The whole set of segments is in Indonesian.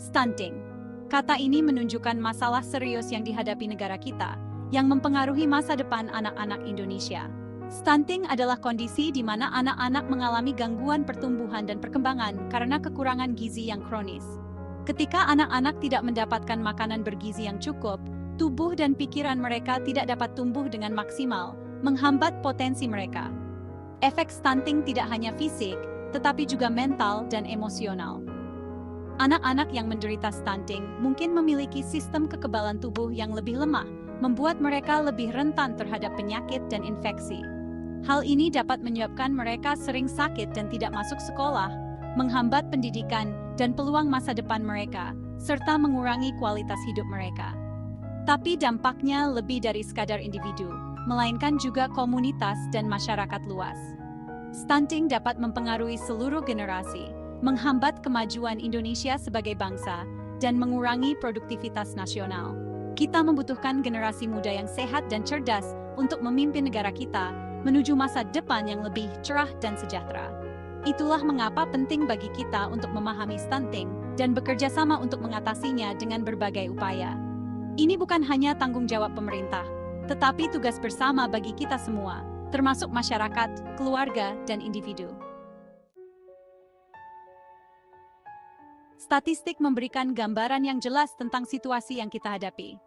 Stunting. Kata ini menunjukkan masalah serius yang dihadapi negara kita, yang mempengaruhi masa depan anak-anak Indonesia. Stunting adalah kondisi di mana anak-anak mengalami gangguan pertumbuhan dan perkembangan karena kekurangan gizi yang kronis. Ketika anak-anak tidak mendapatkan makanan bergizi yang cukup, tubuh dan pikiran mereka tidak dapat tumbuh dengan maksimal, menghambat potensi mereka. Efek stunting tidak hanya fisik, tetapi juga mental dan emosional. Anak-anak yang menderita stunting mungkin memiliki sistem kekebalan tubuh yang lebih lemah, membuat mereka lebih rentan terhadap penyakit dan infeksi. Hal ini dapat menyebabkan mereka sering sakit dan tidak masuk sekolah, menghambat pendidikan dan peluang masa depan mereka, serta mengurangi kualitas hidup mereka. Tapi dampaknya lebih dari sekadar individu, melainkan juga komunitas dan masyarakat luas. Stunting dapat mempengaruhi seluruh generasi, menghambat kemajuan Indonesia sebagai bangsa, dan mengurangi produktivitas nasional. Kita membutuhkan generasi muda yang sehat dan cerdas untuk memimpin negara kita menuju masa depan yang lebih cerah dan sejahtera. Itulah mengapa penting bagi kita untuk memahami stunting dan bekerja sama untuk mengatasinya dengan berbagai upaya. Ini bukan hanya tanggung jawab pemerintah, tetapi tugas bersama bagi kita semua, termasuk masyarakat, keluarga, dan individu. Statistik memberikan gambaran yang jelas tentang situasi yang kita hadapi.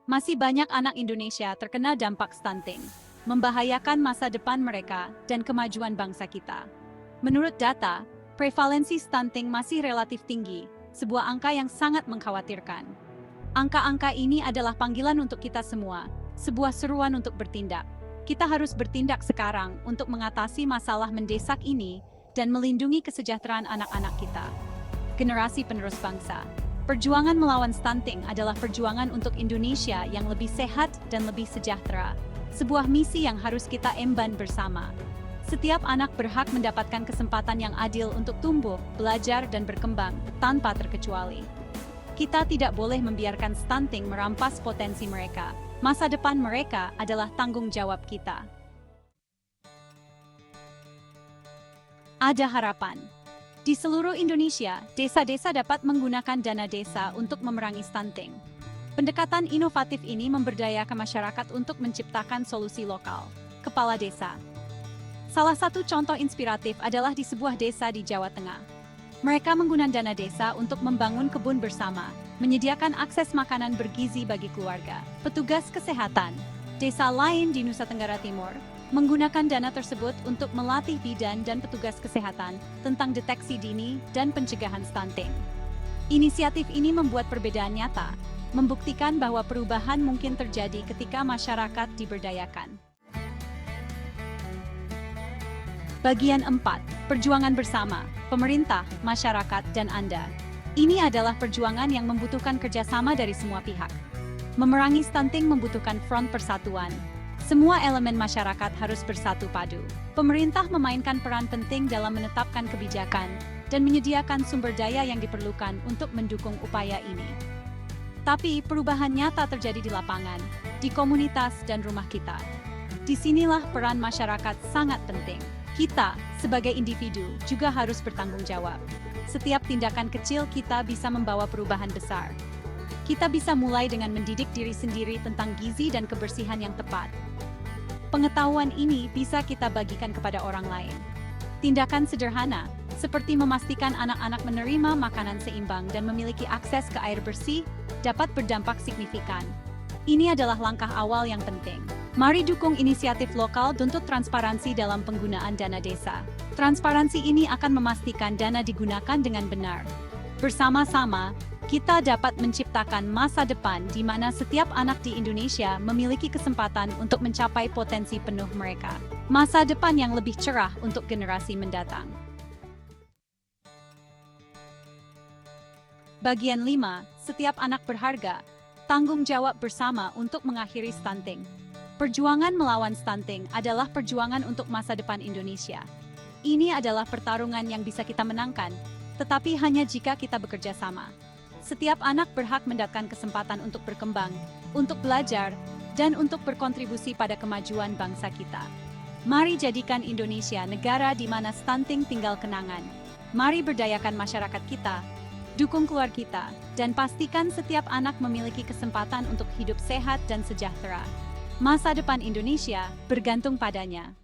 Masih banyak anak Indonesia terkena dampak stunting, membahayakan masa depan mereka dan kemajuan bangsa kita. Menurut data, prevalensi stunting masih relatif tinggi, sebuah angka yang sangat mengkhawatirkan. Angka-angka ini adalah panggilan untuk kita semua, sebuah seruan untuk bertindak. Kita harus bertindak sekarang untuk mengatasi masalah mendesak ini dan melindungi kesejahteraan anak-anak kita. Generasi penerus bangsa. Perjuangan melawan stunting adalah perjuangan untuk Indonesia yang lebih sehat dan lebih sejahtera. Sebuah misi yang harus kita emban bersama. Setiap anak berhak mendapatkan kesempatan yang adil untuk tumbuh, belajar, dan berkembang, tanpa terkecuali. Kita tidak boleh membiarkan stunting merampas potensi mereka. Masa depan mereka adalah tanggung jawab kita. Ada harapan. Di seluruh Indonesia, desa-desa dapat menggunakan dana desa untuk memerangi stunting. Pendekatan inovatif ini memberdayakan masyarakat untuk menciptakan solusi lokal. Kepala desa. Salah satu contoh inspiratif adalah di sebuah desa di Jawa Tengah. Mereka menggunakan dana desa untuk membangun kebun bersama, menyediakan akses makanan bergizi bagi keluarga. Petugas kesehatan. Desa lain di Nusa Tenggara Timur menggunakan dana tersebut untuk melatih bidan dan petugas kesehatan tentang deteksi dini dan pencegahan stunting. Inisiatif ini membuat perbedaan nyata, membuktikan bahwa perubahan mungkin terjadi ketika masyarakat diberdayakan. Bagian 4. Perjuangan bersama, pemerintah, masyarakat, dan Anda. Ini adalah perjuangan yang membutuhkan kerjasama dari semua pihak. Memerangi stunting membutuhkan front persatuan. Semua elemen masyarakat harus bersatu padu. Pemerintah memainkan peran penting dalam menetapkan kebijakan dan menyediakan sumber daya yang diperlukan untuk mendukung upaya ini. Tapi perubahan nyata terjadi di lapangan, di komunitas dan rumah kita. Disinilah peran masyarakat sangat penting. Kita, sebagai individu, juga harus bertanggung jawab. Setiap tindakan kecil kita bisa membawa perubahan besar. Kita bisa mulai dengan mendidik diri sendiri tentang gizi dan kebersihan yang tepat. Pengetahuan ini bisa kita bagikan kepada orang lain. Tindakan sederhana, seperti memastikan anak-anak menerima makanan seimbang dan memiliki akses ke air bersih, dapat berdampak signifikan. Ini adalah langkah awal yang penting. Mari dukung inisiatif lokal untuk transparansi dalam penggunaan dana desa. Transparansi ini akan memastikan dana digunakan dengan benar. Bersama-sama, kita dapat menciptakan masa depan di mana setiap anak di Indonesia memiliki kesempatan untuk mencapai potensi penuh mereka. Masa depan yang lebih cerah untuk generasi mendatang. Bagian 5. Setiap anak berharga. Tanggung jawab bersama untuk mengakhiri stunting. Perjuangan melawan stunting adalah perjuangan untuk masa depan Indonesia. Ini adalah pertarungan yang bisa kita menangkan, tetapi hanya jika kita bekerja sama. Setiap anak berhak mendapatkan kesempatan untuk berkembang, untuk belajar, dan untuk berkontribusi pada kemajuan bangsa kita. Mari jadikan Indonesia negara di mana stunting tinggal kenangan. Mari berdayakan masyarakat kita, Dukung keluar kita, dan pastikan setiap anak memiliki kesempatan untuk hidup sehat dan sejahtera. Masa depan Indonesia bergantung padanya.